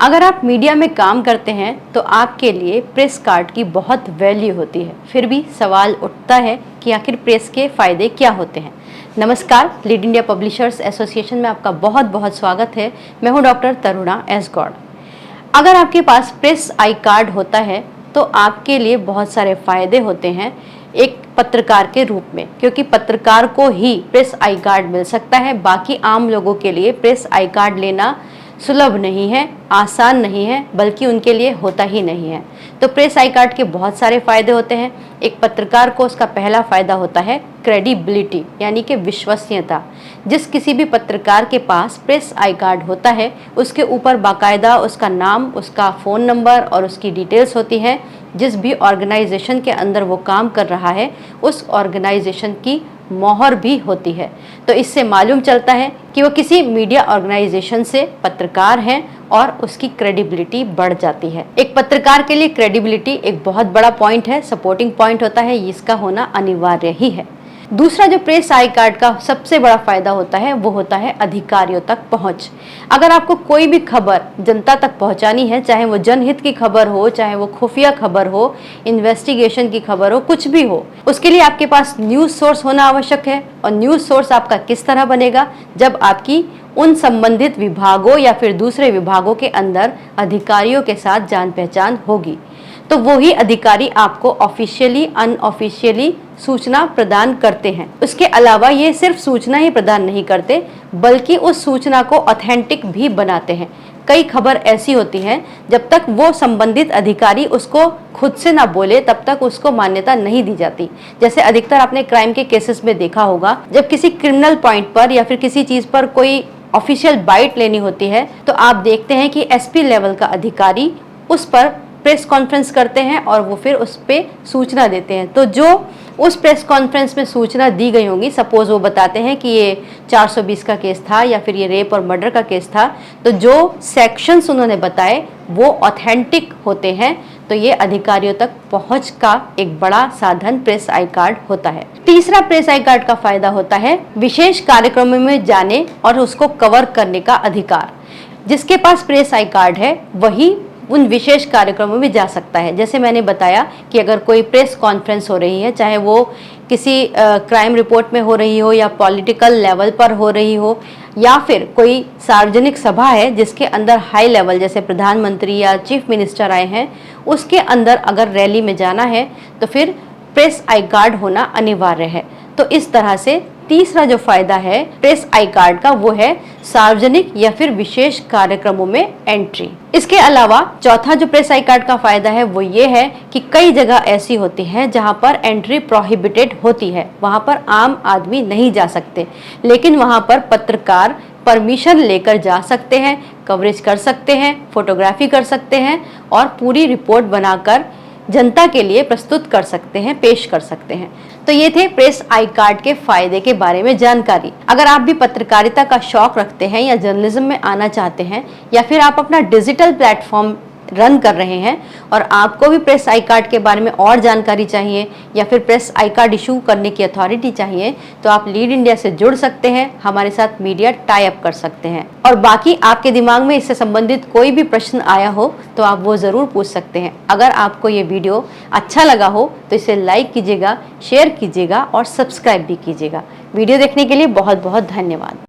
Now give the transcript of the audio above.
अगर आप मीडिया में काम करते हैं तो आपके लिए प्रेस कार्ड की बहुत वैल्यू होती है। फिर भी सवाल उठता है कि आखिर प्रेस के फायदे क्या होते हैं। नमस्कार, लीड इंडिया पब्लिशर्स एसोसिएशन में आपका बहुत बहुत स्वागत है। मैं हूं डॉक्टर तरुणा एस गौड़। अगर आपके पास प्रेस आई कार्ड होता है तो आपके लिए बहुत सारे फायदे होते हैं एक पत्रकार के रूप में, क्योंकि पत्रकार को ही प्रेस आई कार्ड मिल सकता है। बाकी आम लोगों के लिए प्रेस आई कार्ड लेना सुलभ नहीं है, आसान नहीं है, बल्कि उनके लिए होता ही नहीं है। तो प्रेस आई कार्ड के बहुत सारे फायदे होते हैं। एक पत्रकार को उसका पहला फायदा होता है क्रेडिबिलिटी, यानी कि विश्वसनीयता। जिस किसी भी पत्रकार के पास प्रेस आई कार्ड होता है उसके ऊपर बाकायदा उसका नाम, उसका फ़ोन नंबर और उसकी डिटेल्स होती है। जिस भी ऑर्गेनाइजेशन के अंदर वो काम कर रहा है उस ऑर्गेनाइजेशन की मोहर भी होती है। तो इससे मालूम चलता है कि वो किसी मीडिया ऑर्गेनाइजेशन से पत्रकार हैं और उसकी क्रेडिबिलिटी बढ़ जाती है। एक पत्रकार के लिए क्रेडिबिलिटी एक बहुत बड़ा पॉइंट है, सपोर्टिंग पॉइंट होता है, इसका होना अनिवार्य ही है। दूसरा जो प्रेस आई कार्ड का सबसे बड़ा फायदा होता है वो होता है अधिकारियों तक पहुंच। अगर आपको कोई भी खबर जनता तक पहुंचानी है, चाहे वो जनहित की खबर हो, चाहे वो खुफिया खबर हो, इन्वेस्टिगेशन की खबर हो, कुछ भी हो, उसके लिए आपके पास न्यूज़ सोर्स होना आवश्यक है। और न्यूज़ सोर्स आपका किस तरह बनेगा? जब आपकी उन संबंधित विभागों या फिर दूसरे विभागों के अंदर अधिकारियों के साथ जान पहचान होगी, तो वो ही अधिकारी आपको ऑफिशियली अनऑफिशियली सूचना प्रदान करते हैं। उसके अलावा ये सिर्फ सूचना ही प्रदान नहीं करते, बल्कि उस सूचना को ऑथेंटिक भी बनाते हैं। कई खबर ऐसी होती हैं जब तक वो संबंधित अधिकारी उसको खुद से ना बोले तब तक उसको मान्यता नहीं दी जाती। जैसे अधिकतर आपने क्राइम के केसेस में देखा होगा, जब किसी क्रिमिनल पॉइंट पर या फिर किसी चीज पर कोई ऑफिशियल बाइट लेनी होती है तो आप देखते हैं कि एसपी लेवल का अधिकारी उस पर प्रेस कॉन्फ्रेंस करते हैं और वो फिर उस पर सूचना देते हैं। तो जो उस प्रेस कॉन्फ्रेंस में सूचना दी गई होंगी, सपोज वो बताते हैं कि ये 420 का केस था या फिर ये रेप और मर्डर का केस था, तो जो सेक्शंस उन्होंने बताए वो ऑथेंटिक होते हैं। तो ये अधिकारियों तक पहुंच का एक बड़ा साधन प्रेस आई कार्ड होता है। तीसरा प्रेस आई कार्ड का फायदा होता है विशेष कार्यक्रमों में जाने और उसको कवर करने का अधिकार। जिसके पास प्रेस आई कार्ड है वही उन विशेष कार्यक्रमों में जा सकता है। जैसे मैंने बताया कि अगर कोई प्रेस कॉन्फ्रेंस हो रही है, चाहे वो किसी क्राइम रिपोर्ट में हो रही हो या पॉलिटिकल लेवल पर हो रही हो, या फिर कोई सार्वजनिक सभा है जिसके अंदर हाई लेवल जैसे प्रधानमंत्री या चीफ मिनिस्टर आए हैं, उसके अंदर अगर रैली में जाना है तो फिर प्रेस आई कार्ड होना अनिवार्य है। तो इस तरह से तीसरा जो फायदा है प्रेस आई कार्ड का वो है सार्वजनिक या फिर विशेष कार्यक्रमों में एंट्री। इसके अलावा चौथा जो प्रेस आई कार्ड का फायदा है वो ये है कि कई जगह ऐसी होती है जहां पर एंट्री प्रोहिबिटेड होती है, वहां पर आम आदमी नहीं जा सकते, लेकिन वहां पर पत्रकार परमिशन लेकर जा सकते हैं, कवरेज कर सकते हैं, फोटोग्राफी कर सकते हैं और पूरी रिपोर्ट बनाकर जनता के लिए प्रस्तुत कर सकते हैं, पेश कर सकते हैं। तो ये थे प्रेस आई कार्ड के फायदे के बारे में जानकारी। अगर आप भी पत्रकारिता का शौक रखते हैं या जर्नलिज्म में आना चाहते हैं, या फिर आप अपना डिजिटल प्लेटफॉर्म रन कर रहे हैं और आपको भी प्रेस आई कार्ड के बारे में और जानकारी चाहिए या फिर प्रेस आई कार्ड इशू करने की अथॉरिटी चाहिए, तो आप लीड इंडिया से जुड़ सकते हैं, हमारे साथ मीडिया टाई अप कर सकते हैं। और बाकी आपके दिमाग में इससे संबंधित कोई भी प्रश्न आया हो तो आप वो ज़रूर पूछ सकते हैं। अगर आपको ये वीडियो अच्छा लगा हो तो इसे लाइक कीजिएगा, शेयर कीजिएगा और सब्सक्राइब भी कीजिएगा। वीडियो देखने के लिए बहुत बहुत धन्यवाद।